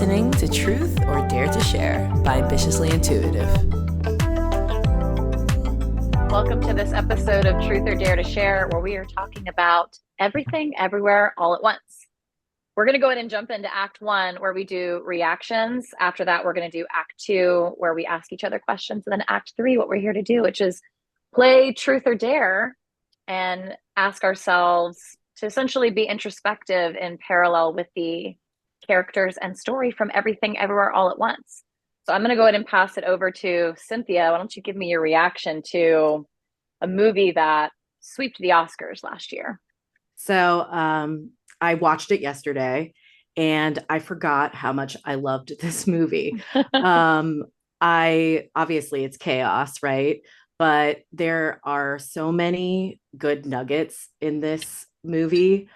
listening to Truth or Dare to Share by Ambitiously Intuitive. Welcome to this episode of Truth or Dare to Share, where we are talking about everything, everywhere, all at once. We're going to go ahead and jump into Act 1, where we do reactions. After that, we're going to do Act 2, where we ask each other questions. And then Act 3, what we're here to do, which is play Truth or Dare and ask ourselves to essentially be introspective in parallel with the characters and story from Everything, Everywhere, All at Once. So I'm going to go ahead and pass it over to Cynthia. Why don't you give me your reaction to a movie that swept the Oscars last year? So I watched it yesterday and I forgot how much I loved this movie. Obviously it's chaos, right? But there are so many good nuggets in this movie.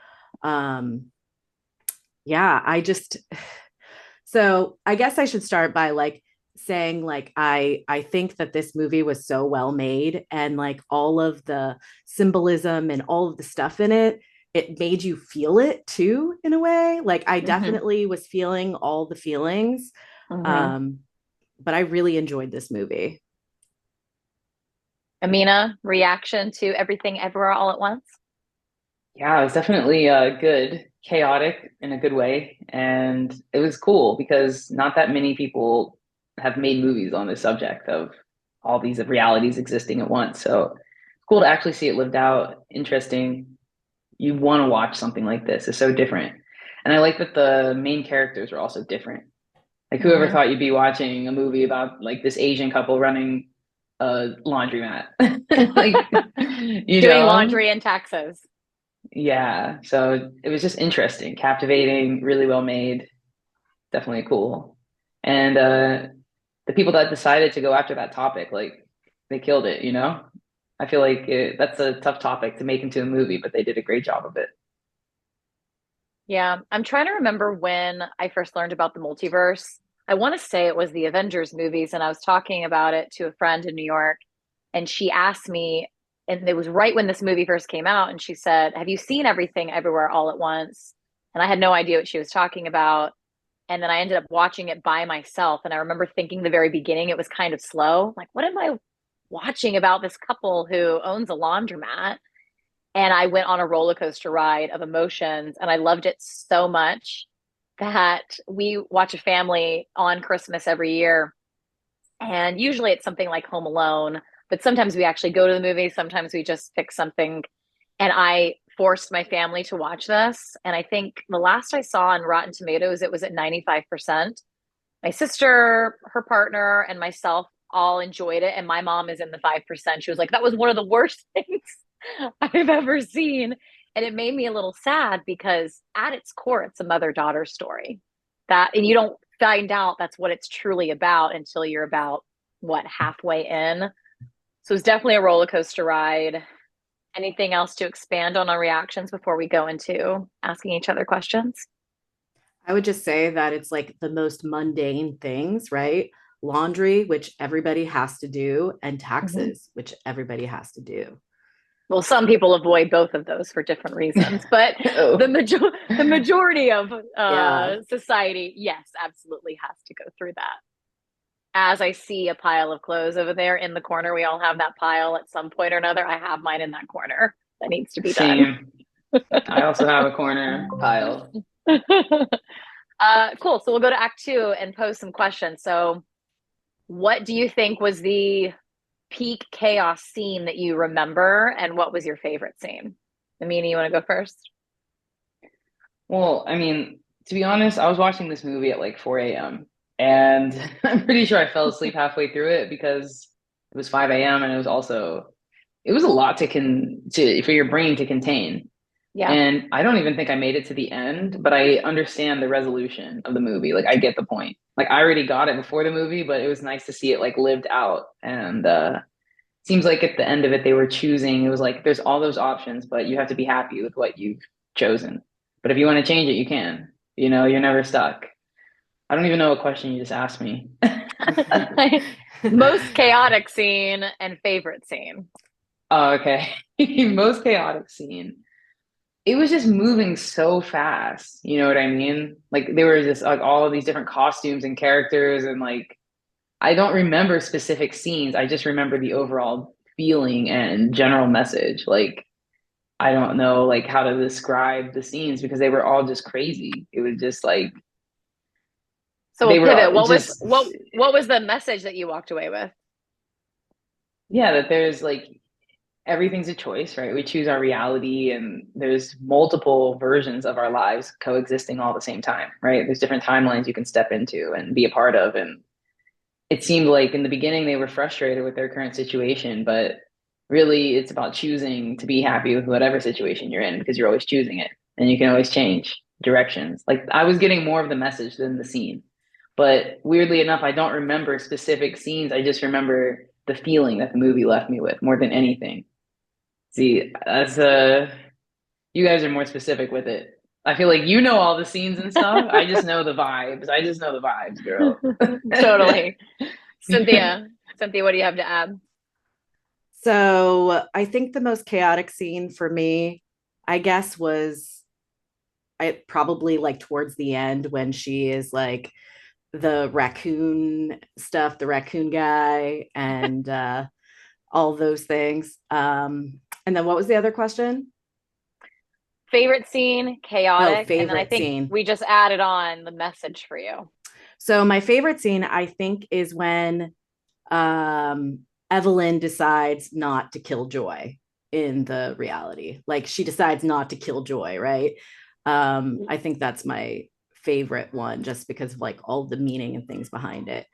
So I guess I should start by saying I think that this movie was so well made, and all of the symbolism and all of the stuff in it, it made you feel it too, in a way. I definitely was feeling all the feelings. But I really enjoyed this movie. Amina, reaction to Everything Everywhere All at Once? Yeah, it was definitely good, chaotic in a good way. And it was cool because not that many people have made movies on the subject of all these realities existing at once. So it's cool to actually see it lived out. Interesting. You want to watch something like this. It's so different. And I like that the main characters are also different. Like whoever thought you'd be watching a movie about this Asian couple running a laundromat. Doing laundry in Texas. Yeah, so it was just interesting, captivating, really well made, definitely cool. And the people that decided to go after that topic, they killed it, I feel like that's a tough topic to make into a movie, but they did a great job of it. Yeah, I'm trying to remember when I first learned about the multiverse. I want to say it was the Avengers movies, and I was talking about it to a friend in New York, and she asked me, and it was right when this movie first came out, and she said, "Have you seen Everything Everywhere All at Once?" And I had no idea what she was talking about. And then I ended up watching it by myself, and I remember thinking the very beginning it was kind of slow. Like, what am I watching about this couple who owns a laundromat? And I went on a roller coaster ride of emotions, and I loved it so much that we watch a family on Christmas every year. And usually it's something like Home Alone, but sometimes we actually go to the movie. Sometimes we just pick something. And I forced my family to watch this. And I think the last I saw on Rotten Tomatoes, it was at 95%. My sister, her partner, and myself all enjoyed it. And my mom is in the 5%. She was like, that was one of the worst things I've ever seen. And it made me a little sad because at its core, it's a mother-daughter story. And you don't find out that's what it's truly about until you're about, halfway in. So it's definitely a roller coaster ride. Anything else to expand on our reactions before we go into asking each other questions? I would just say that it's the most mundane things, right? Laundry, which everybody has to do, and taxes, which everybody has to do. Well, some people avoid both of those for different reasons, but the majority of society, yes, absolutely has to go through that. As I see a pile of clothes over there in the corner, we all have that pile at some point or another. I have mine in that corner that needs to be done. I also have a corner pile. Cool. So we'll go to Act 2 and pose some questions. So what do you think was the peak chaos scene that you remember, and what was your favorite scene? Amina, you want to go first? Well, I mean, to be honest, I was watching this movie at 4 a.m. and I'm pretty sure I fell asleep halfway through it because it was 5 a.m. and it was a lot for your brain to contain. Yeah. And I don't even think I made it to the end, but I understand the resolution of the movie. I get the point. I already got it before the movie, but it was nice to see it lived out. And seems like at the end of it, they were choosing. It was there's all those options, but you have to be happy with what you've chosen. But if you want to change it, you can. You're never stuck. I don't even know what question you just asked me. Most chaotic scene and favorite scene. Oh, okay. Most chaotic scene. it was just moving so fast. You know what I mean? Like there were just like all of these different costumes and characters, and like I don't remember specific scenes. I just remember the overall feeling and general message. Like I don't know like how to describe the scenes because they were all just crazy. It was just like So we'll they were pivot. all What was just what was the message that you walked away with? yeah, that there's like everything's a choice, right? We choose our reality, and there's multiple versions of our lives coexisting all at the same time, right? There's different timelines you can step into and be a part of. And it seemed like in the beginning they were frustrated with their current situation, but really it's about choosing to be happy with whatever situation you're in because you're always choosing it and you can always change directions. Like I was getting more of the message than the scene. But weirdly enough, I don't remember specific scenes. I just remember the feeling that the movie left me with more than anything. See, as you guys are more specific with it. I feel like you know all the scenes and stuff. I just know the vibes. I just know the vibes, girl. Totally. Cynthia, what do you have to add? So I think the most chaotic scene for me, I guess, was I probably like towards the end when she is like the raccoon stuff, the raccoon guy, and all those things. And then what was the other question? Favorite scene, Oh, chaotic, and then I favorite think scene. we just added on the message for you. So my favorite scene, I think, is when um, Evelyn decides not to kill Joy in the reality. Like she decides not to kill Joy, right? I think that's my favorite one just because of like all the meaning and things behind it.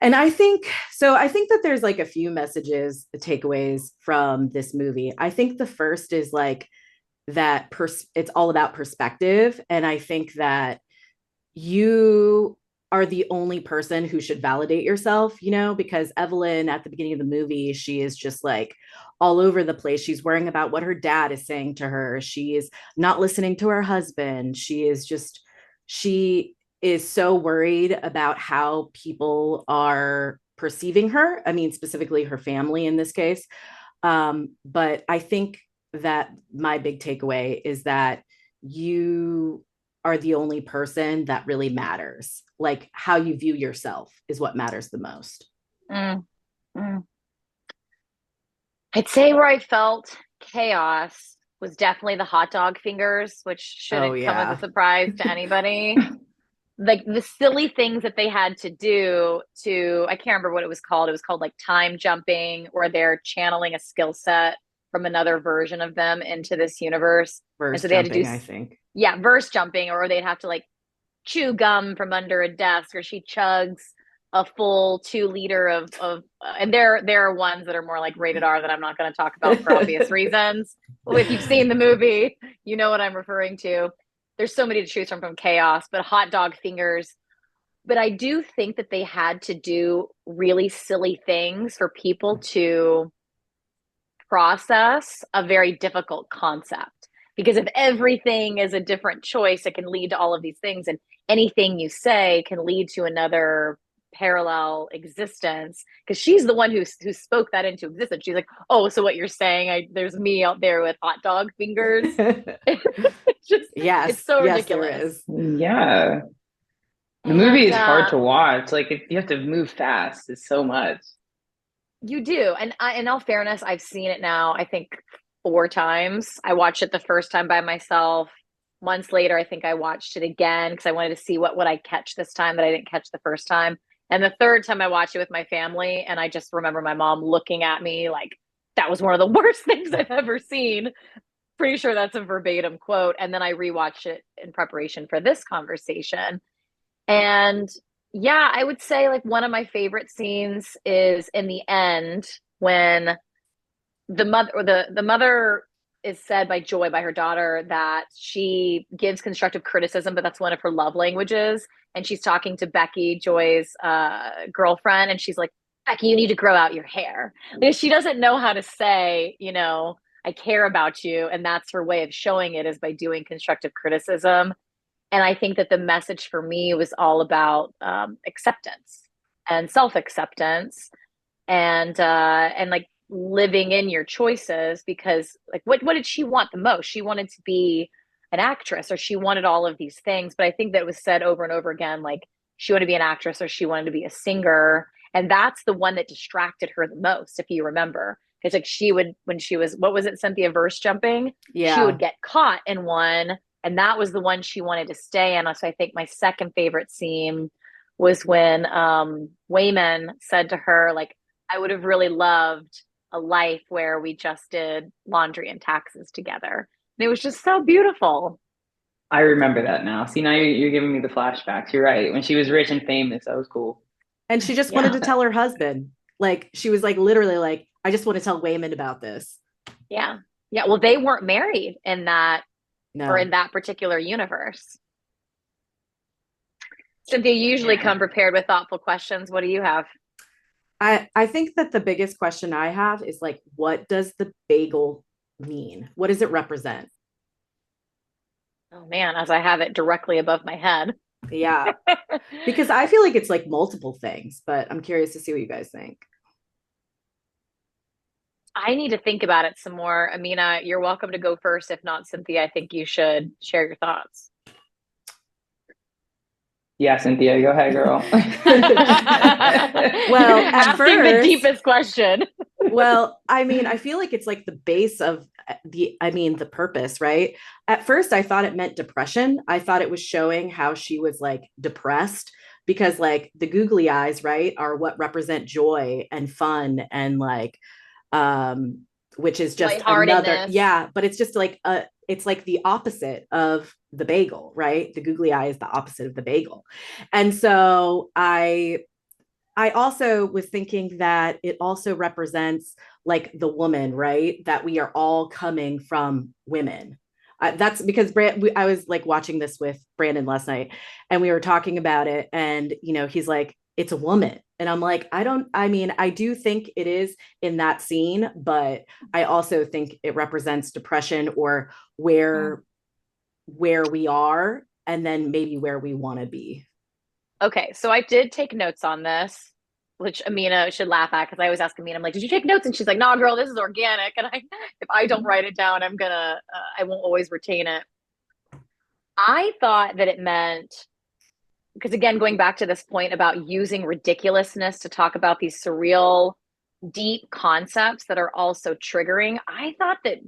And I think so. I think that there's like a few messages, takeaways from this movie. I think the first is like that it's all about perspective. And I think that you are the only person who should validate yourself, you know, because Evelyn at the beginning of the movie, she is just like all over the place. She's worrying about what her dad is saying to her. She is not listening to her husband. She is so worried about how people are perceiving her. I mean, specifically her family in this case. But I think that my big takeaway is that you are the only person that really matters. Like how you view yourself is what matters the most. Mm, mm. I'd say where I felt chaos was definitely the hot dog fingers, which Oh shouldn't come as a yeah. surprise to anybody. Like the silly things that they had to do to, I can't remember what it was called. It was called like time jumping, where they're channeling a skill set from another version of them into this universe. And Verse so they had to jumping, do, I think. yeah, verse jumping, or they'd have to like chew gum from under a desk, or she chugs a full 2 liter of and there are ones that are more like rated R that I'm not going to talk about for obvious reasons. If you've seen the movie, you know what I'm referring to. There's so many to choose from chaos, but hot dog fingers. But I do think that they had to do really silly things for people to process a very difficult concept. Because if everything is a different choice, it can lead to all of these things. And anything you say can lead to another parallel existence. Because she's the one who spoke that into existence. She's like, oh, so what you're saying, there's me out there with hot dog fingers. It's just, it's Yes, so yes, there ridiculous. is. Yeah. The movie And is hard to watch. Like you have to move fast. It's so much. you do. And in all fairness, I've seen it now, I think 4 times. I watched it the first time by myself. Months later, I think I watched it again because I wanted to see what would I catch this time that I didn't catch the first time. And the third time I watched it with my family, and I just remember my mom looking at me like that was one of the worst things I've ever seen. Pretty sure that's a verbatim quote. And then I rewatched it in preparation for this conversation. And yeah, I would say like one of my favorite scenes is in the end when the mother is said by Joy, by her daughter, that she gives constructive criticism, but that's one of her love languages. And she's talking to Becky, Joy's girlfriend, and she's like, Becky, you need to grow out your hair. Because she doesn't know how to say, I care about you. And that's her way of showing it, is by doing constructive criticism. And I think that the message for me was all about acceptance and self-acceptance, and like living in your choices, because like what did she want the most? She wanted to be an actress, or she wanted all of these things, but I think that it was said over and over again, like she wanted to be an actress or she wanted to be a singer, and that's the one that distracted her the most, if you remember. Because like she would, when she was, what was it, Cynthia, verse jumping, she Yeah. would get caught in one, and that was the one she wanted to stay in. So I think my second favorite scene was when Wayman said to her, like, I would have really loved a life where we just did laundry and taxes together. And it was just so beautiful. I remember that now. See, now you're giving me the flashbacks. You're right. When she was rich and famous, that was cool. And she just wanted Yeah. to tell her husband. Like she was like literally like, I just want to tell Wayman about this. Yeah. Yeah. Well, they weren't married in that, No. or in that particular universe. Cynthia, you usually come prepared with thoughtful questions. What do you have? I think that the biggest question I have is like, what does the bagel mean? What does it represent? Oh man, as I have it directly above my head. Yeah. Because I feel like it's like multiple things, but I'm curious to see what you guys think. I need to think about it some more. Amina, you're welcome to go first. If not, Cynthia, I think you should share your thoughts. Yeah, Cynthia, go ahead, girl. Well, at asking the first- deepest question. Well, I mean, I feel like it's like the base of the purpose, right? At first, I thought it meant depression. I thought it was showing how she was like depressed because like the googly eyes, right, are what represent joy and fun and like, which is just another, yeah, but it's just like it's like the opposite of the bagel, right? The googly eye is the opposite of the bagel. And so I also was thinking that it also represents like the woman, right? That we are all coming from women. That's because I was like watching this with Brandon last night and we were talking about it. And, you know, he's like, it's a woman. And I'm like, I do think it is in that scene, but I also think it represents depression or where we are and then maybe where we want to be. Okay, so I did take notes on this, which Amina should laugh at because I always ask Amina, I'm like, did you take notes? And she's like, no, girl, this is organic. And if I don't write it down, I won't always retain it. I thought that it meant, because again, going back to this point about using ridiculousness to talk about these surreal, deep concepts that are also triggering, I thought that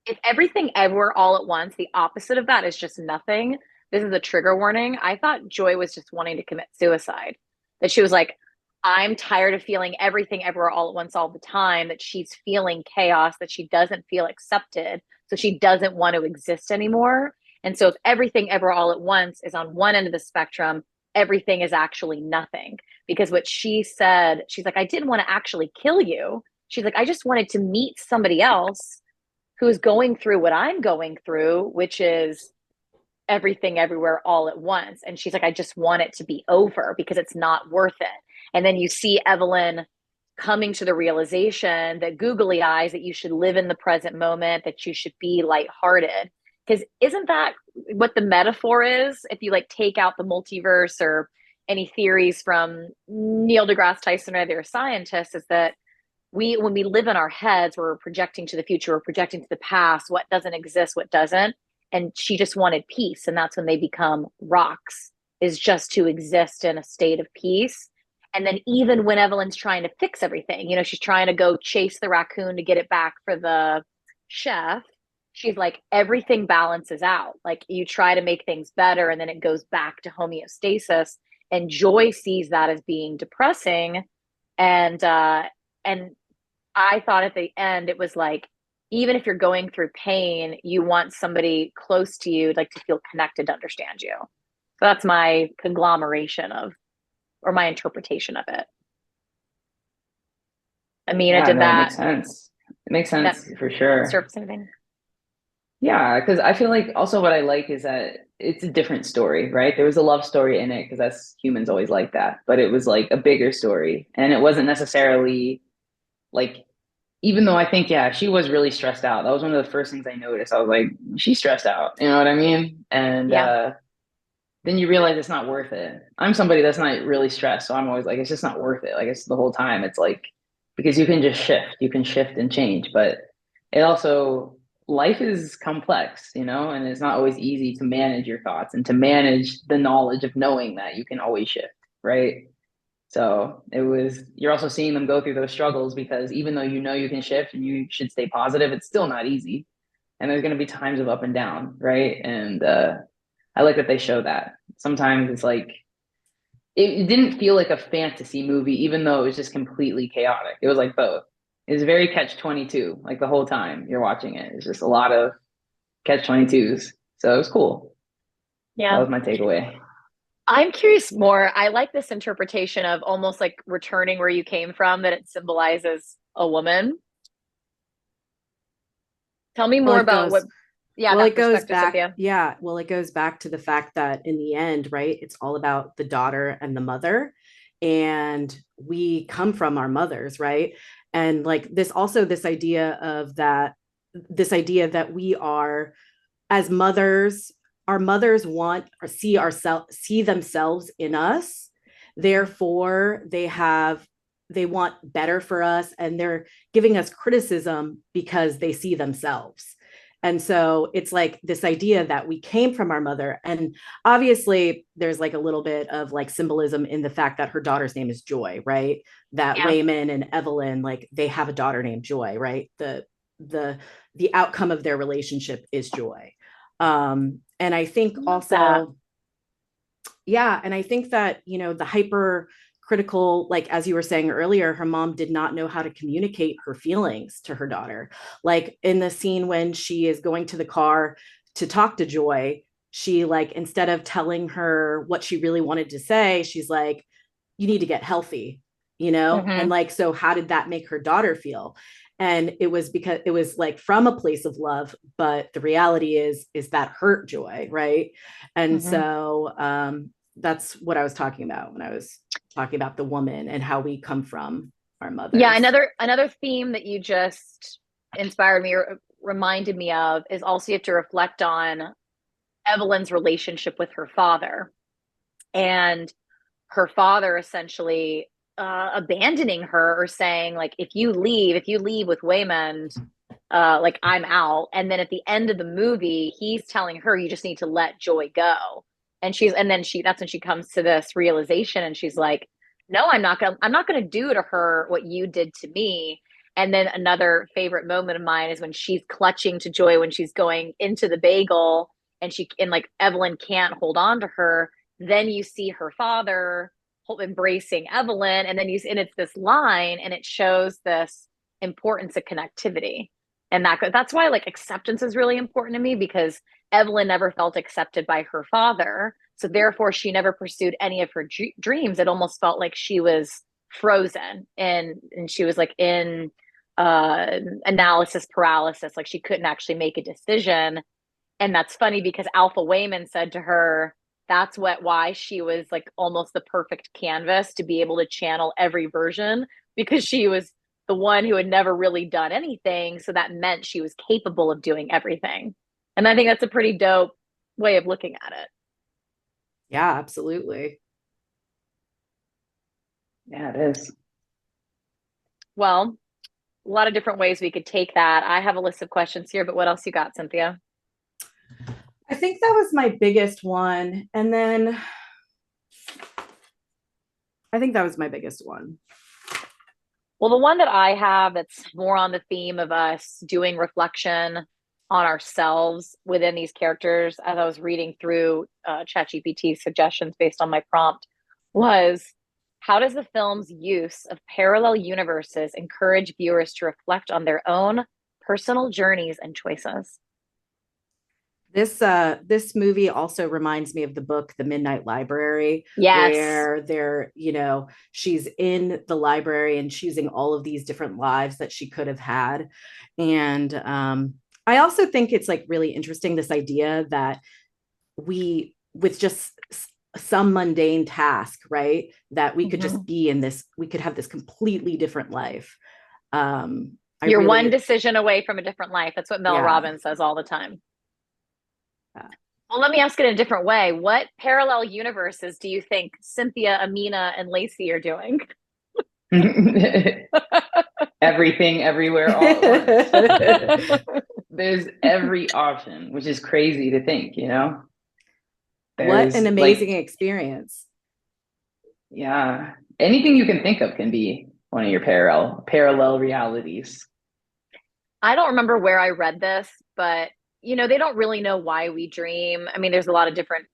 if everything everywhere all at once, the opposite of that is just nothing. This is a trigger warning. I thought Joy was just wanting to commit suicide. That she was like, I'm tired of feeling everything everywhere all at once all the time, that she's feeling chaos, that she doesn't feel accepted. So she doesn't want to exist anymore. And so if everything everywhere all at once is on one end of the spectrum, everything is actually nothing. Because what she said, she's like, I didn't want to actually kill you. She's like, I just wanted to meet somebody else who's going through what I'm going through, which is everything everywhere all at once. And she's like, I just want it to be over because it's not worth it. And then you see Evelyn coming to the realization that googly eyes, that you should live in the present moment, that you should be lighthearted. Because isn't that what the metaphor is? If you like take out the multiverse or any theories from Neil deGrasse Tyson or other scientists, is that when we live in our heads, we're projecting to the future, we're projecting to the past, what doesn't exist, what doesn't. And she just wanted peace. And that's when they become rocks, is just to exist in a state of peace. And then even when Evelyn's trying to fix everything, you know, she's trying to go chase the raccoon to get it back for the chef. She's like, everything balances out. Like you try to make things better and then it goes back to homeostasis. And Joy sees that as being depressing. And I thought at the end, it was like, even if you're going through pain, you want somebody close to you, like to feel connected, to understand you. So that's my conglomeration of, or my interpretation of it. Amina, did that? It makes sense. It makes sense for sure. Surface anything? Yeah, because I feel like also what I like is that it's a different story, right? There was a love story in it because that's humans always like that, but it was like a bigger story, and it wasn't necessarily like, even though I think, yeah, she was really stressed out. That was one of the first things I noticed. I was like, she's stressed out. You know what I mean? And then you realize it's not worth it. I'm somebody that's not really stressed. So I'm always like, it's just not worth it. Like it's the whole time. It's like, because you can shift and change, but it also, life is complex, you know, and it's not always easy to manage your thoughts and to manage the knowledge of knowing that you can always shift, right? So you're also seeing them go through those struggles because even though you know you can shift and you should stay positive, it's still not easy. And there's going to be times of up and down, right? And I like that they show that. Sometimes it's like, it didn't feel like a fantasy movie, even though it was just completely chaotic. It was like both. It was very catch 22, like the whole time you're watching it. It's just a lot of catch 22s. So it was cool. That Yeah. was my takeaway. I'm curious more. I like this interpretation of almost like returning where you came from, that it symbolizes a woman. Tell me Well, more it about goes, yeah, well, that it goes perspective, back. Cynthia. Yeah. Well, it goes back to the fact that in the end, right, it's all about the daughter and the mother. And we come from our mothers, right? And like this also this idea that we are as mothers, our mothers want or see themselves in us. Therefore, they want better for us and they're giving us criticism because they see themselves. And so it's like this idea that we came from our mother. And obviously, there's like a little bit of like symbolism in the fact that her daughter's name is Joy, right? That Yeah. Wayman and Evelyn, like they have a daughter named Joy, right? The the outcome of their relationship is joy. And I think also, That. yeah, and I think that, you know, the hyper critical, like as you were saying earlier, her mom did not know how to communicate her feelings to her daughter. Like in the scene when she is going to the car to talk to Joy, she like instead of telling her what she really wanted to say, she's like, you need to get healthy, you know? And Mm-hmm. like, so how did that make her daughter feel? And it was because it was like from a place of love, but the reality is that hurt Joy, right? And Mm-hmm. so that's what I was talking about when I was talking about the woman and how we come from our Yeah, mothers. another theme that you just inspired me or reminded me of is also you have to reflect on Evelyn's relationship with her father, and her father essentially abandoning her or saying like, if you leave with Waymond, like I'm out. And then at the end of the movie, he's telling her, you just need to let Joy go. And then that's when she comes to this realization and she's like, no, I'm not gonna do to her what you did to me. And then another favorite moment of mine is when she's clutching to Joy when she's going into the bagel and like Evelyn can't hold on to her. Then you see her father embracing Evelyn, and it's this line, and it shows this importance of connectivity, and that's why like acceptance is really important to me because Evelyn never felt accepted by her father, so therefore she never pursued any of her dreams. It almost felt like she was frozen and she was like in analysis paralysis, like she couldn't actually make a decision. And that's funny because Alpha Wayman said to her, that's why she was like almost the perfect canvas to be able to channel every version, because she was the one who had never really done anything. So that meant she was capable of doing everything. And I think that's a pretty dope way of looking at it. Yeah, absolutely. Yeah, it is. Well, a lot of different ways we could take that. I have a list of questions here, but what else you got, Cynthia? I think that was my biggest one. And then I think that was my biggest one. Well, the one that I have that's more on the theme of us doing reflection on ourselves within these characters, as I was reading through ChatGPT suggestions based on my prompt, was how does the film's use of parallel universes encourage viewers to reflect on their own personal journeys and choices? This movie also reminds me of the book The Midnight Library, Yes. where she's in the library and choosing all of these different lives that she could have had. And I also think it's like really interesting, this idea that we, with just some mundane task, right, that we could just be in this, we could have this completely different life. You're one decision away from a different life. That's what Mel Robbins says all the time. Well, let me ask it in a different way. What parallel universes do you think Cynthia, Amina, and Lacey are doing? Everything, everywhere, all at once. There's every option, which is crazy to think, you know? What an There's amazing like, experience. yeah, anything you can think of can be one of your parallel realities. I don't remember where I read this, but they don't really know why we dream. I mean, there's a lot of different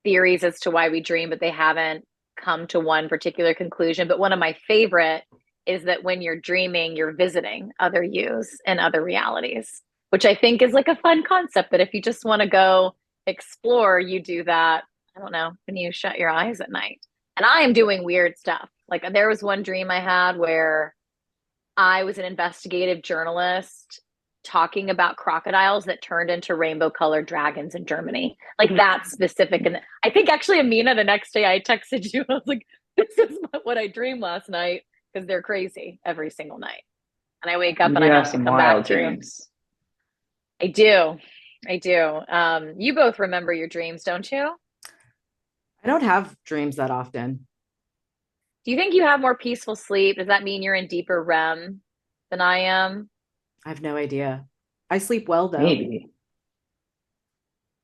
theories as to why we dream, but they haven't come to one particular conclusion. But one of my favorite is that when you're dreaming, you're visiting other yous and other realities, which I think is like a fun concept that if you just want to go explore, you do that. I don't know, when you shut your eyes at night. And I am doing weird stuff. Like there was one dream I had where I was an investigative journalist talking about crocodiles that turned into rainbow colored dragons in Germany. Like that specific. And I think actually, Amina, the next day I texted you. I was like, this is what I dreamed last night because they're crazy every single night. And I wake up You and do I have have to some come wild back to. dreams. I do. I do. You both remember your dreams, don't you? I don't have dreams that often. Do you think you have more peaceful sleep? Does that mean you're in deeper REM than I am? I have no idea. I sleep well though. Maybe.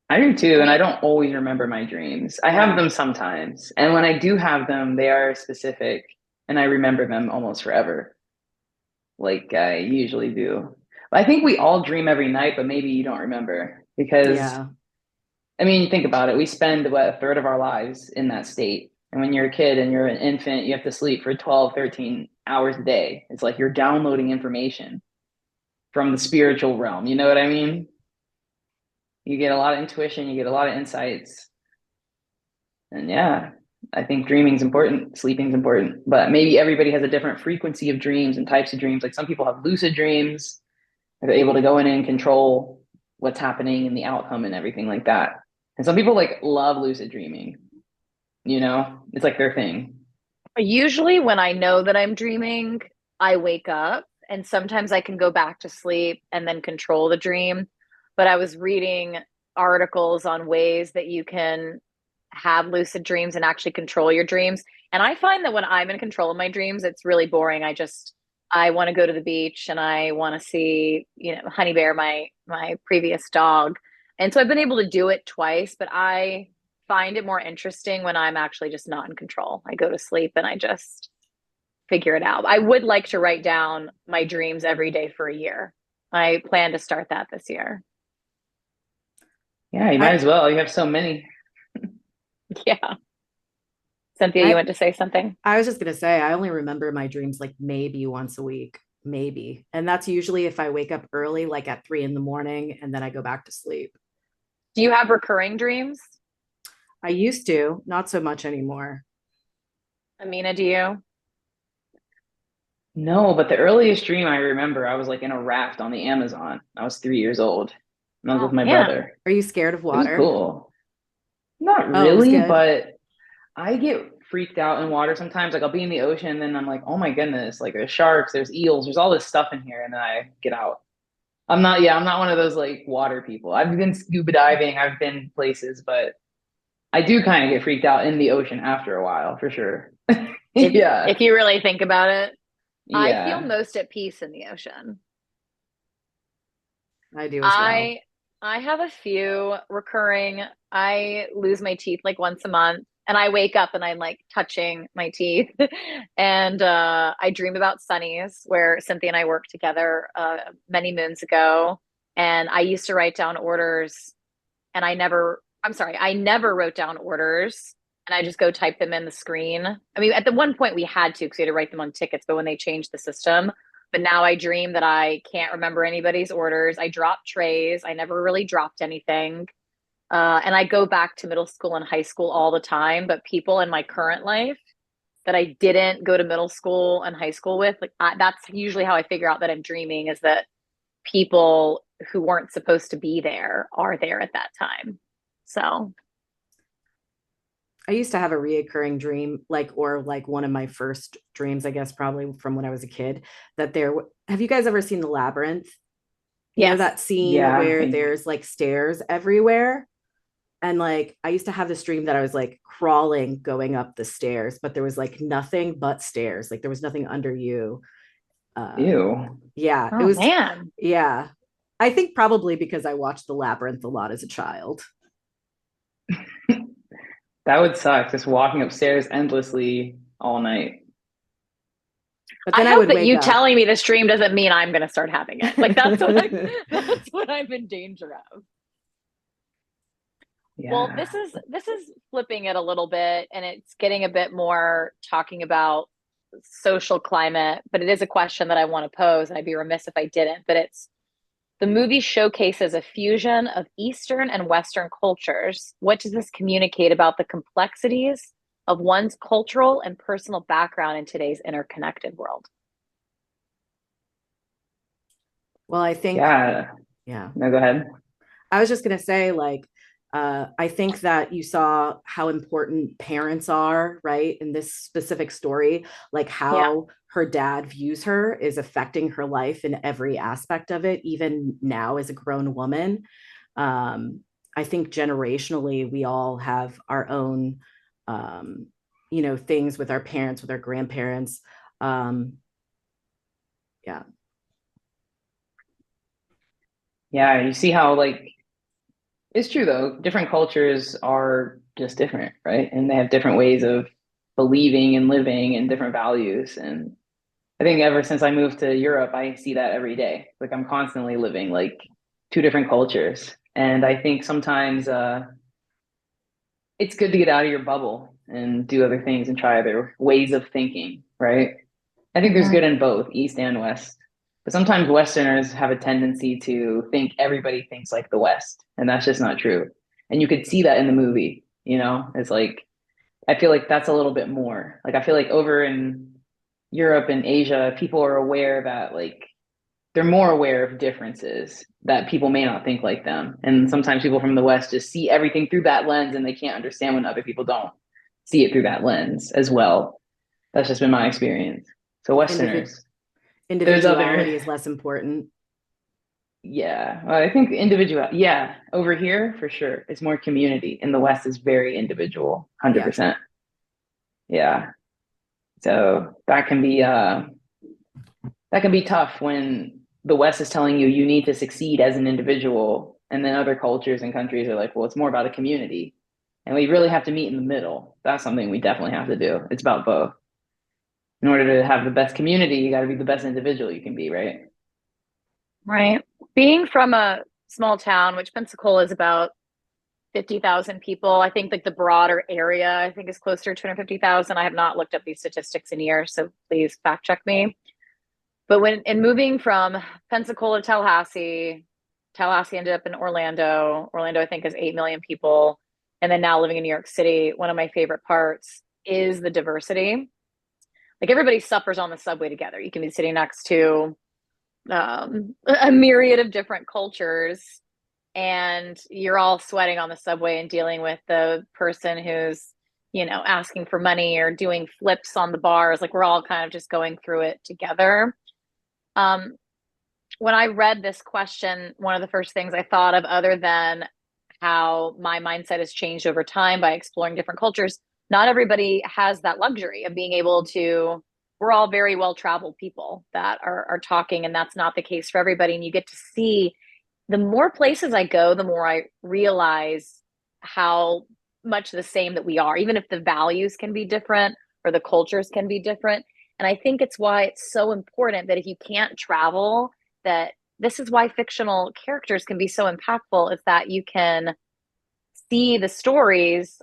I do too, I and I mean, don't always remember my dreams. I have Yeah. them sometimes, and when I do have them, they are specific, and I remember them almost forever, like I usually do. I think we all dream every night, but maybe you don't remember because, Yeah. I mean, think about it. We spend what, a third of our lives in that state. And when you're a kid and you're an infant, you have to sleep for 12, 13 hours a day. It's like you're downloading information from the spiritual realm. You know what I mean? You get a lot of intuition, you get a lot of insights. And yeah, I think dreaming's important, sleeping's important, but maybe everybody has a different frequency of dreams and types of dreams. Like some people have lucid dreams, they're able to go in and control what's happening and the outcome and everything like that. And some people like love lucid dreaming, you know, it's like their thing. usually when I know that I'm dreaming, I wake up and sometimes I can go back to sleep and then control the dream. But I was reading articles on ways that you can have lucid dreams and actually control your dreams. And I find that when I'm in control of my dreams, it's really boring. I want to go to the beach and I want to see, Honey Bear, my previous dog. And so I've been able to do it twice, but I find it more interesting when I'm actually just not in control. I go to sleep and I just figure it out. I would like to write down my dreams every day for a year. I plan to start that this year. Yeah, you might I as well. You have so many. Yeah. Cynthia, you I want to say something? I was just gonna say I only remember my dreams like maybe once a week, maybe. And that's usually if I wake up early, like at 3 in the morning, and then I go back to sleep. Do you have recurring dreams? I used to, not so much anymore. Amina, do you? No, but the earliest dream I remember, I was like in a raft on the Amazon. I was 3 years old and I was Oh with my man. brother. Are you scared of It was water? cool. Not Oh, it was really, good. but I get freaked out in water sometimes. Like I'll be in the ocean and then I'm like, oh my goodness, like there's sharks, there's eels, there's all this stuff in here. And then I get out. I'm not one of those like water people. I've been scuba diving, I've been places, but I do kind of get freaked out in the ocean after a while, for sure. If Yeah. if you really think about it, I feel Yeah. most at peace in the ocean. I do as well. I have a few recurring. I lose my teeth like once a month and I wake up and I'm like touching my teeth. And I dream about Sunnies where Cynthia and I worked together many moons ago. And I used to write down orders and I never wrote down orders and I just go type them in the screen. I mean, at the one point we had to because we had to write them on tickets, but when they changed the system, but now I dream that I can't remember anybody's orders. I drop trays. I never really dropped anything. And I go back to middle school and high school all the time, but people in my current life that I didn't go to middle school and high school with, like that's usually how I figure out that I'm dreaming is that people who weren't supposed to be there are there at that time. So, I used to have a reoccurring dream, like, or like one of my first dreams, I guess, probably from when I was a kid, that have you guys ever seen The Labyrinth? You know yes. that scene Yeah. where there's like stairs everywhere? And like I used to have this dream that I was like crawling going up the stairs, but there was like nothing but stairs. Like there was nothing under you. Uh Ew. yeah, it Oh was man. yeah. I think probably because I watched The Labyrinth a lot as a child. That would suck, just walking upstairs endlessly all night. But I then I hope would that wake you up. telling me this dream doesn't mean I'm going to start having it. Like that's what I'm in danger of. Well, Yeah. this is flipping it a little bit and it's getting a bit more talking about social climate, but it is a question that I want to pose and I'd be remiss if I didn't, but it's the movie showcases a fusion of Eastern and Western cultures. What does this communicate about the complexities of one's cultural and personal background in today's interconnected world? Well, I think, Yeah. yeah. No, go ahead. I was just going to say, like, I think that you saw how important parents are, right? In this specific story, like Yeah. how her dad views her is affecting her life in every aspect of it, even now as a grown woman. Um, I think generationally, we all have our own, um, things with our parents, with our grandparents. Um, yeah. Yeah, you see how like it's true though. Different cultures are just different, right? And they have different ways of believing and living and different values. And I think ever since I moved to Europe, I see that every day. Like I'm constantly living like two different cultures. And I think sometimes it's good to get out of your bubble and do other things and try other ways of thinking, right? I think there's good in both, East and West. But sometimes Westerners have a tendency to think everybody thinks like the West, and that's just not true. And you could see that in the movie, you know? It's like I feel like that's a little bit more. Like I feel like over in Europe and Asia, people are aware that like they're more aware of differences that people may not think like them. And sometimes people from the West just see everything through that lens and they can't understand when other people don't see it through that lens as well. That's just been my experience. So Individ- Westerners, there's Individuality other, is less important. yeah. Well, I think individual, yeah. Over here, for sure, it's more community. In the West, is very individual, Yeah. 100%. Yeah. So that can be tough when the West is telling you you need to succeed as an individual, and then other cultures and countries are like, well, it's more about a community, and we really have to meet in the middle. That's something we definitely have to do. It's about both. In order to have the best community, you got to be the best individual you can be, right? Right. Being from a small town, which Pensacola is about 50,000 people, I think like the broader area, I think is closer to 250,000. I have not looked up these statistics in years, so please fact check me. But when in moving from Pensacola to Tallahassee, Tallahassee ended up in Orlando. Orlando, I think, is 8 million people. And then now living in New York City, one of my favorite parts is the diversity. Like everybody suffers on the subway together. You can be sitting next to a myriad of different cultures, and you're all sweating on the subway and dealing with the person who's, asking for money or doing flips on the bars. Like we're all kind of just going through it together. Um, when I read this question, one of the first things I thought of, other than how my mindset has changed over time by exploring different cultures, not everybody has that luxury of being able to. We're all very well traveled people that are talking, and that's not the case for everybody. And you get to see the more places I go, the more I realize how much the same that we are, even if the values can be different or the cultures can be different. And I think it's why it's so important that if you can't travel, that this is why fictional characters can be so impactful, is that you can see the stories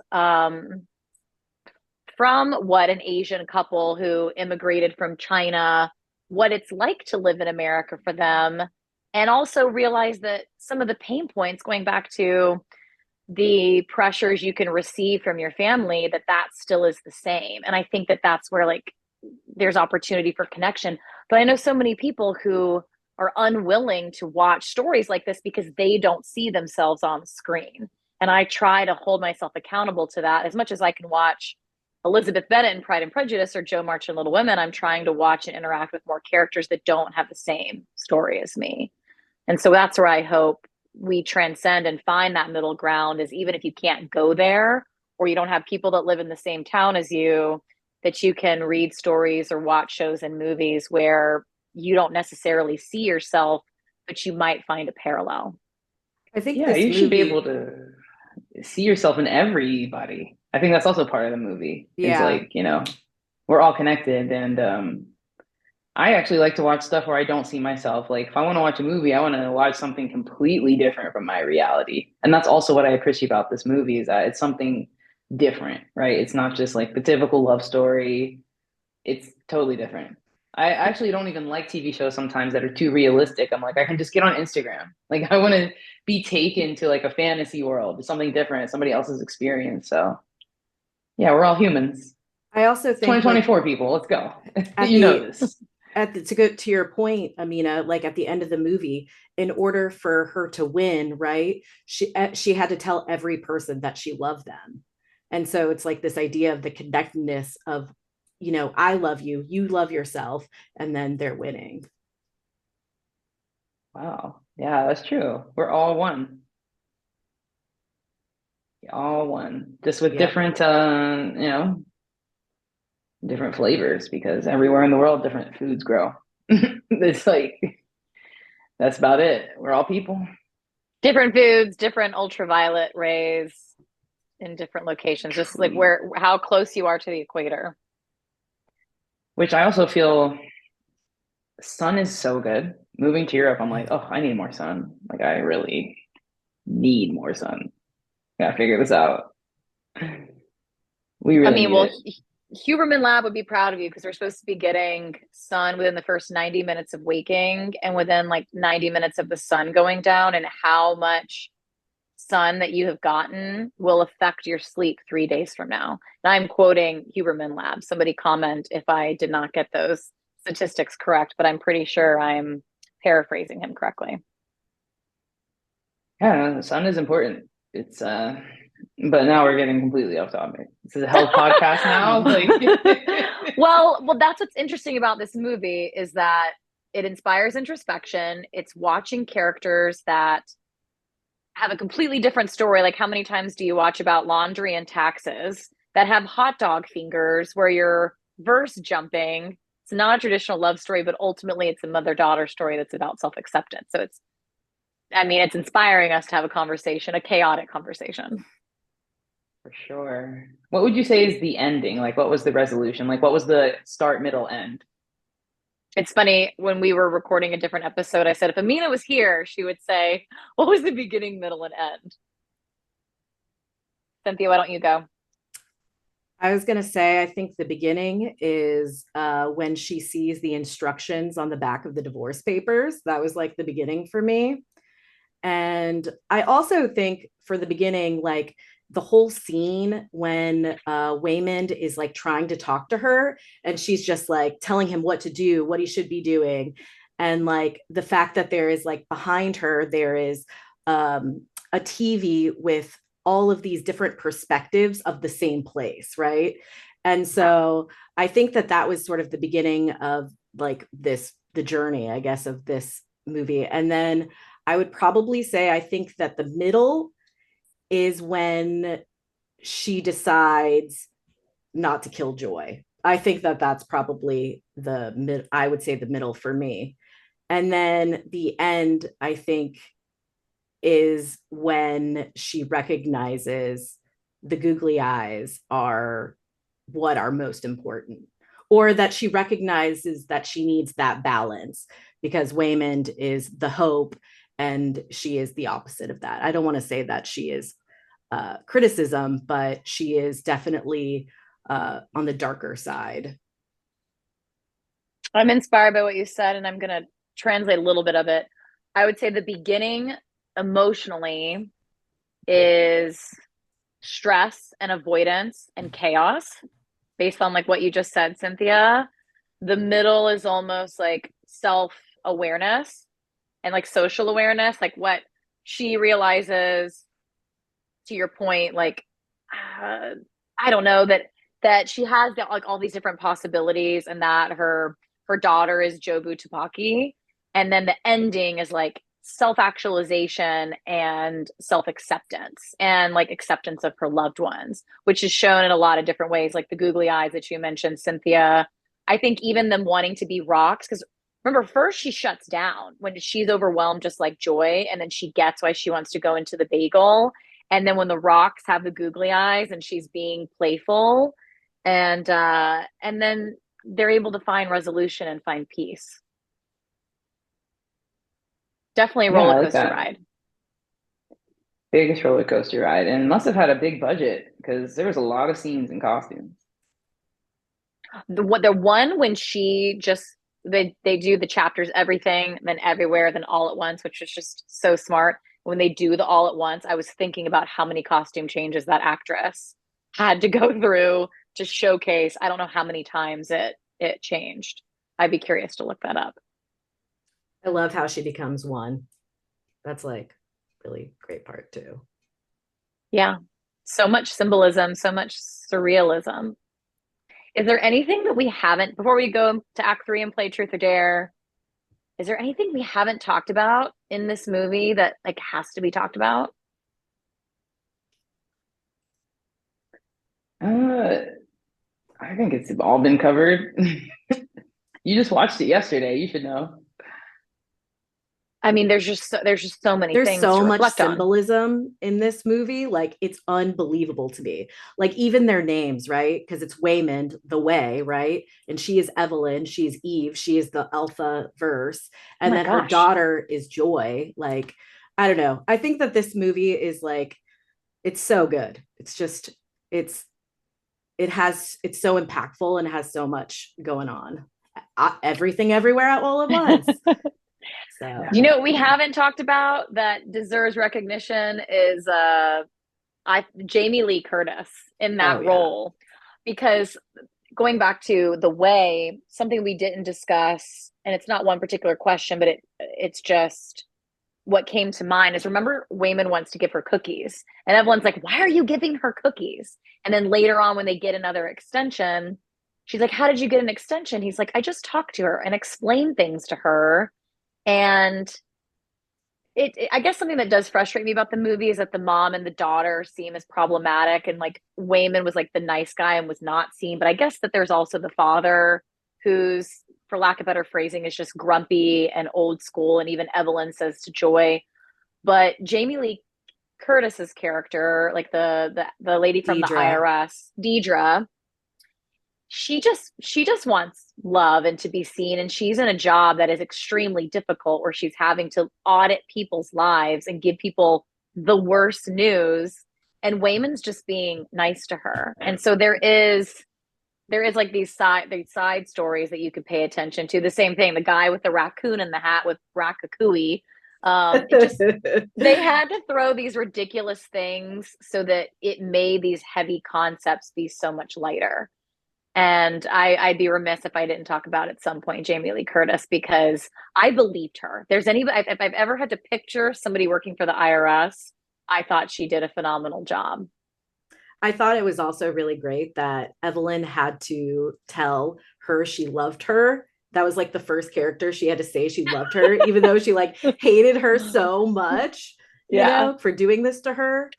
from what an Asian couple who immigrated from China, what it's like to live in America for them, and also realize that some of the pain points, going back to the pressures you can receive from your family, that still is the same. And I think that that's where like there's opportunity for connection. But I know so many people who are unwilling to watch stories like this because they don't see themselves on the screen. And I try to hold myself accountable to that as much as I can watch Elizabeth Bennet in Pride and Prejudice or Joe March in Little Women. I'm trying to watch and interact with more characters that don't have the same story as me. And so that's where I hope we transcend and find that middle ground is, even if you can't go there or you don't have people that live in the same town as you, that you can read stories or watch shows and movies where you don't necessarily see yourself, but you might find a parallel. I think Yeah, this you should be movie, able to see yourself in everybody. I think that's also part of the movie. Is yeah. like, we're all connected, and I actually like to watch stuff where I don't see myself. Like if I want to watch a movie, I want to watch something completely different from my reality. And that's also what I appreciate about this movie, is that it's something different, right? It's not just like the typical love story. It's totally different. I actually don't even like TV shows sometimes that are too realistic. I'm like, I can just get on Instagram. Like I want to be taken to like a fantasy world, something different, somebody else's experience. So yeah, we're all humans. I also think like 2024 people, let's go. at You know the this. to go to your point, Amina, like at the end of the movie, in order for her to win, right, she had to tell every person that she loved them. And so it's like this idea of the connectedness of, I love you, you love yourself, and then they're winning. Wow. Yeah, that's true. We're all one. All one. Just with Yeah. different different flavors, because everywhere in the world different foods grow. It's like that's about it. We're all people. Different foods, different ultraviolet rays in different locations, just like how close you are to the equator. Which I also feel sun is so good. Moving to Europe, I'm like, oh, I need more sun. Like I really need more sun. Gotta figure this out. We I really mean, need well, it. Huberman Lab would be proud of you because we're supposed to be getting sun within the first 90 minutes of waking and within like 90 minutes of the sun going down, and how much sun that you have gotten will affect your sleep 3 days from now. And I'm quoting Huberman Lab. Somebody comment if I did not get those statistics correct, but I'm pretty sure I'm paraphrasing him correctly. Yeah, the sun is important. It's but now we're getting completely off topic. This is a health podcast now. Like well, that's what's interesting about this movie is that it inspires introspection. It's watching characters that have a completely different story. Like, how many times do you watch about laundry and taxes that have hot dog fingers where you're verse jumping? It's not a traditional love story, but ultimately it's a mother-daughter story that's about self-acceptance. So it's inspiring us to have a conversation, a chaotic conversation. for sure. What would you say is the ending? Like what was the resolution? Like what was the start, middle, end? It's funny, when we were recording a different episode, I said if Amina was here, she would say, what was the beginning, middle, and end? Cynthia, why don't you go? I was going to say, I think the beginning is when she sees the instructions on the back of the divorce papers. That was like the beginning for me. And I also think for the beginning, like the whole scene when Waymond is like trying to talk to her and she's just like telling him what to do, what he should be doing. And like the fact that there is like behind her, there is a TV with all of these different perspectives of the same place, right? And so I think that that was sort of the beginning of like the journey, I guess, of this movie. And then I would probably say I think that the middle is when she decides not to kill Joy. I think that that's probably I would say the middle for me. And then the end, I think, is when she recognizes the googly eyes are what are most important, or that she recognizes that she needs that balance because Waymond is the hope and she is the opposite of that. I don't want to say that she is criticism, but she is definitely on the darker side. I'm inspired by what you said, and I'm going to translate a little bit of it. I would say the beginning emotionally is stress and avoidance and chaos based on like what you just said, Cynthia. The middle is almost like self-awareness and like social awareness, like what she realizes, to your point, like I don't know, that she has like all these different possibilities, and that her daughter is Jobu Tupaki, and then the ending is like self-actualization and self-acceptance and like acceptance of her loved ones, which is shown in a lot of different ways, like the googly eyes that you mentioned, Cynthia. I think even them wanting to be rocks, because remember, first she shuts down when she's overwhelmed, just like Joy, and then she gets why she wants to go into the bagel. And then when the rocks have the googly eyes and she's being playful, and then they're able to find resolution and find peace. Definitely a Yeah, I roller like coaster that. ride. Biggest roller coaster ride, and must have had a big budget because there was a lot of scenes and costumes. The one when she just they do the chapters, everything, then everywhere, then all at once, which is just so smart. When they do the all at once, I was thinking about how many costume changes that actress had to go through to showcase. I don't know how many times it changed. I'd be curious to look that up. I love how she becomes one. That's like really great part too. Yeah. So much symbolism, so much surrealism. Is there anything that we haven't, before we go to Act 3 and play Truth or Dare, is there anything we haven't talked about in this movie that like has to be talked about? I think it's all been covered. You just watched it yesterday. You should know. I mean, there's just so many There's things so to much reflect on. symbolism in this movie. Like it's unbelievable to me. Like even their names, right? Because it's Waymond, the way, right? And she is Evelyn, she's Eve, she is the alpha verse. Oh And my then her gosh. daughter is Joy. Like, I don't know. I think that this movie is like, it's so good. It's just, it's it's so impactful and has so much going on. Everything everywhere at all at once. So You know what we haven't talked about that deserves recognition is Jamie Lee Curtis in that oh yeah. role. Because going back to the way, something we didn't discuss, and it's not one particular question, but it's just what came to mind is, remember Waymond wants to give her cookies and everyone's like, why are you giving her cookies? And then later on when they get another extension, she's like, how did you get an extension? He's like, I just talked to her and explained things to her. And I guess something that does frustrate me about the movie is that the mom and the daughter seem as problematic, and like Waymond was like the nice guy and was not seen. But I guess that there's also the father who's, for lack of better phrasing, is just grumpy and old school. And even Evelyn says to Joy, but Jamie Lee Curtis's character, like the lady from the Deidre. IRS, Deidre, she just wants love and to be seen, and she's in a job that is extremely difficult where she's having to audit people's lives and give people the worst news, and Waymond's just being nice to her. And so there is like these side stories that you could pay attention to. The same thing, the guy with the raccoon in the hat with Ratatouille. They had to throw these ridiculous things so that it made these heavy concepts be so much lighter. And I'd be remiss if I didn't talk about at some point Jamie Lee Curtis, because I believed her. If I've ever had to picture somebody working for the IRS, I thought she did a phenomenal job. I thought it was also really great that Evelyn had to tell her she loved her. That was like the first character she had to say she loved her, even though she like hated her so much, for doing this to her.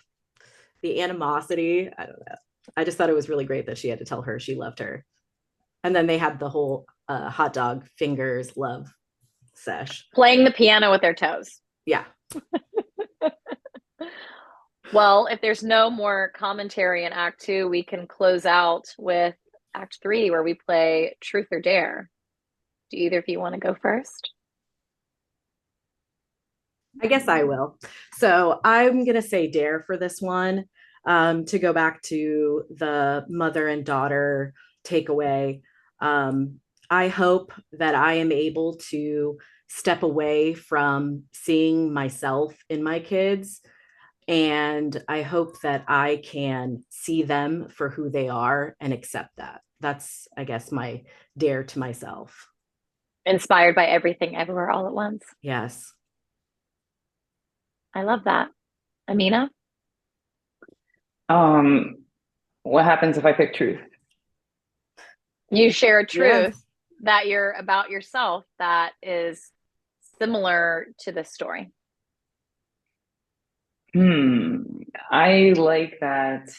The animosity, I don't know. I just thought it was really great that she had to tell her she loved her. And then they had the whole hot dog fingers love sesh. Playing the piano with their toes. Yeah. Well, if there's no more commentary in Act 2, we can close out with Act 3, where we play Truth or Dare. Do either of you want to go first? I guess I will. So I'm going to say Dare for this one, to go back to the mother and daughter takeaway. I hope that I am able to step away from seeing myself in my kids. And I hope that I can see them for who they are and accept that. That's, I guess, my dare to myself. Inspired by Everything Everywhere All at Once. Yes. I love that. Amina? What happens if I pick truth? You share a truth that you're about yourself that is similar to this story. Hmm. I like that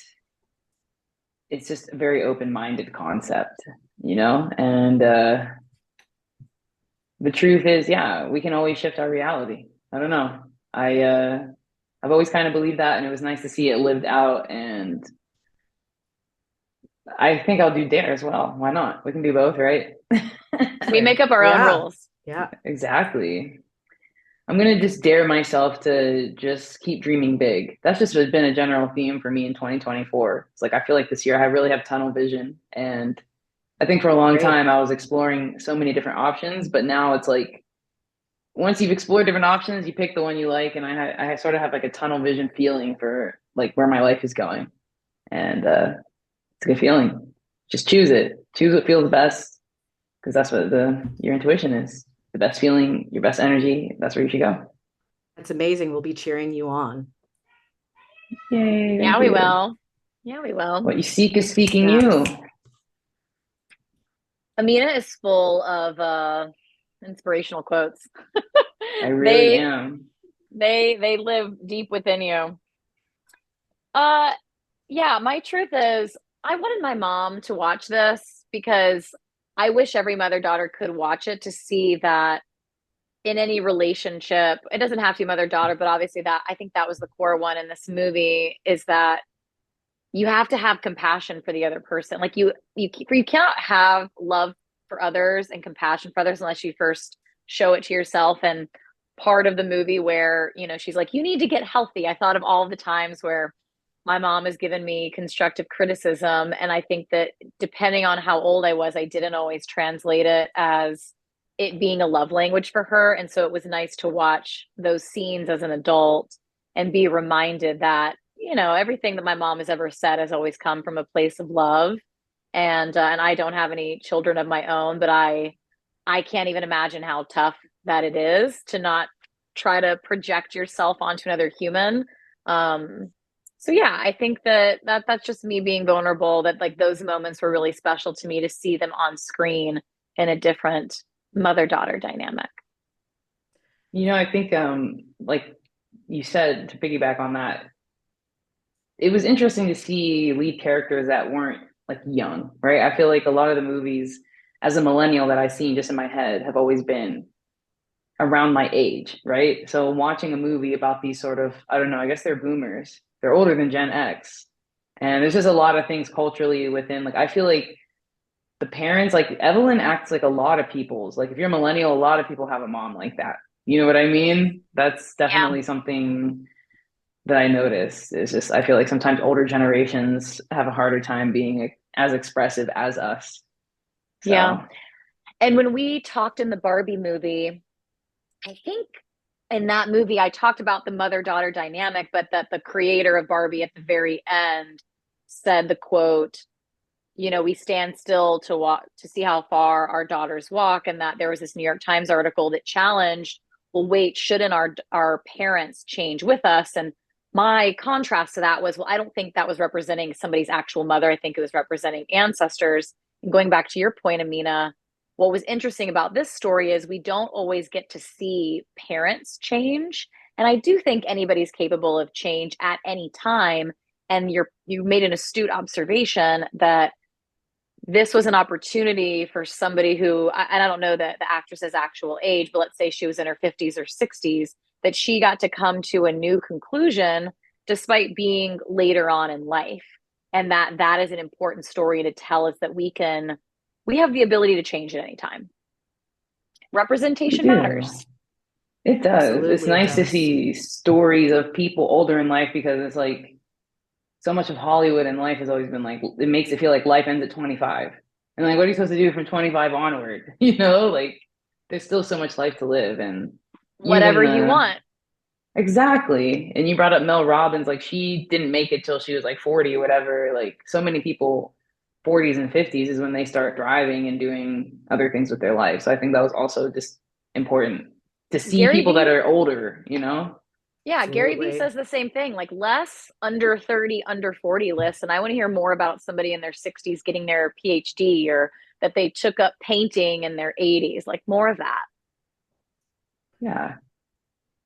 it's just a very open-minded concept, and the truth is, yeah, we can always shift our reality. I don't know. I've always kind of believed that, and it was nice to see it lived out. And I think I'll do Dare as well. Why not? We can do both, right? We make up our own Yeah. rules. Yeah. Exactly. I'm gonna just dare myself to just keep dreaming big. That's just been a general theme for me in 2024. It's like I feel like this year I really have tunnel vision, and I think for a long Great. time I was exploring so many different options, but now it's like once you've explored different options, you pick the one you like, and I sort of have like a tunnel vision feeling for like where my life is going, and it's a good feeling. Just choose it. Choose what feels best, because that's what the your intuition is. The best feeling, your best energy. That's where you should go. That's amazing. We'll be cheering you on. Yay! Yeah, Thank we you. will. Yeah, we will. What you seek is speaking you. Yes. Amina is full of inspirational quotes. I really they am. they live deep within you. Uh yeah, my truth is I wanted my mom to watch this because I wish every mother-daughter could watch it to see that in any relationship, it doesn't have to be mother-daughter, but obviously that I think that was the core one in this movie is that you have to have compassion for the other person. Like you cannot have love for others and compassion for others unless you first show it to yourself. And part of the movie where, she's like, you need to get healthy. I thought of all the times where my mom has given me constructive criticism. And I think that depending on how old I was, I didn't always translate it as it being a love language for her. And so it was nice to watch those scenes as an adult and be reminded that, everything that my mom has ever said has always come from a place of love. And I don't have any children of my own, but I can't even imagine how tough that it is to not try to project yourself onto another human. So yeah, I think that's just me being vulnerable, that like those moments were really special to me to see them on screen in a different mother-daughter dynamic. I think like you said, to piggyback on that, it was interesting to see lead characters that weren't like young, right? I feel like a lot of the movies as a millennial that I've seen just in my head have always been around my age, right? So watching a movie about these sort of, I don't know, I guess they're boomers. They're older than Gen X. And there's just a lot of things culturally within, like, I feel like the parents, like Evelyn acts like a lot of people's, like if you're a millennial, a lot of people have a mom like that. You know what I mean? That's Yeah. definitely something that I notice. Is just, I feel like sometimes older generations have a harder time being as expressive as us. Yeah. So, And when we talked in the Barbie movie, I think in that movie, I talked about the mother daughter dynamic, but that the creator of Barbie at the very end said the quote, we stand still to walk to see how far our daughters walk. And that there was this New York Times article that challenged, well, wait, shouldn't our parents change with us? And my contrast to that was, well, I don't think that was representing somebody's actual mother. I think it was representing ancestors. And going back to your point, Amina, what was interesting about this story is we don't always get to see parents change. And I do think anybody's capable of change at any time. And you made an astute observation that this was an opportunity for somebody who, and I don't know the actress's actual age, but let's say she was in her 50s or 60s, that she got to come to a new conclusion despite being later on in life. And that is an important story to tell us that we have the ability to change at any time. we Representation do. matters. It does. It's Absolutely, it nice to does. see stories of people older in life because it's like so much of Hollywood and life has always been like it makes it feel like life ends at 25. And like what are you supposed to do from 25 onward? Like there's still so much life to live and Whatever even you want. exactly. And you brought up Mel Robbins, like she didn't make it till she was like 40 or whatever. Like so many people 40s and 50s is when they start thriving and doing other things with their life. So I think that was also just important to see Gary people that Vee are older. Yeah, Gary Vee Absolutely. says the same thing, like less under 30, under 40 lists. And I want to hear more about somebody in their 60s getting their PhD or that they took up painting in their 80s, like more of that. Yeah.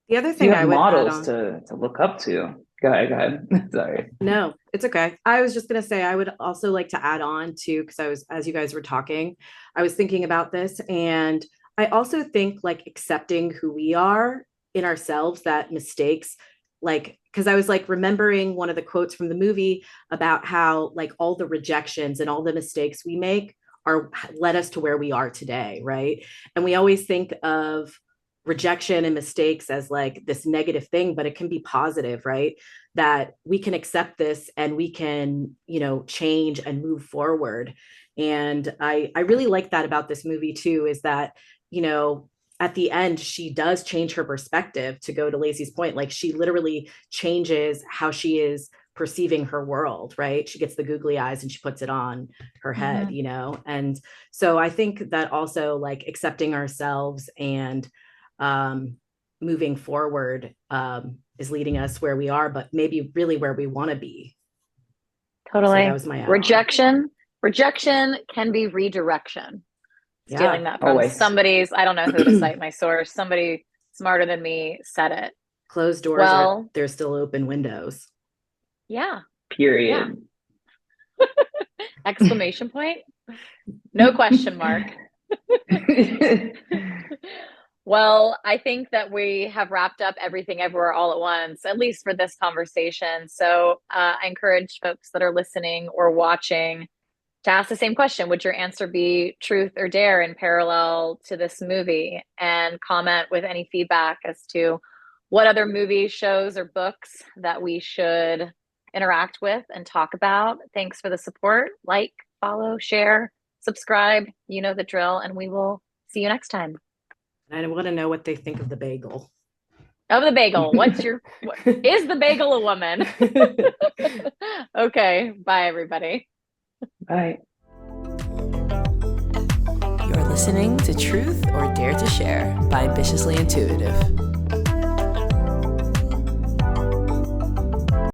The other So you thing I have would add models on, to look up to. Go ahead. Sorry. no, it's okay. I was just gonna say I would also like to add on to, because I was, as you guys were talking, I was thinking about this, and I also think like accepting who we are in ourselves, that mistakes, like, because I was like remembering one of the quotes from the movie about how like all the rejections and all the mistakes we make are led us to where we are today, right? And we always think of rejection and mistakes as like this negative thing, but it can be positive, right? That we can accept this and we can, you know, change and move forward. And I really like that about this movie too, is that, you know, at the end she does change her perspective, to go to Lacey's point. Like she literally changes how she is perceiving her world, right? She gets the googly eyes and she puts it on her head, Mhm. you know? And so I think that also like accepting ourselves and um, moving forward is leading us where we are, but maybe really where we want to be. So that Totally. was my add-on. Rejection can be redirection. Yeah, Stealing that from Always. somebody's, I don't know who to cite my source. Somebody smarter than me said it. closed doors are, Well, there's still open windows. yeah. Period. Exclamation point. No question mark. Well, I think that we have wrapped up everything everywhere all at once, at least for this conversation. So I encourage folks that are listening or watching to ask the same question. Would your answer be truth or dare in parallel to this movie? And comment with any feedback as to what other movies, shows, or books that we should interact with and talk about. Thanks for the support. Like, follow, share, subscribe. You know the drill, and we will see you next time. I want to know what they think of the bagel. Of the bagel. Is the bagel a woman? Okay. Bye, everybody. Bye. You're listening to Truth or Dare to Share by Ambitiously Intuitive.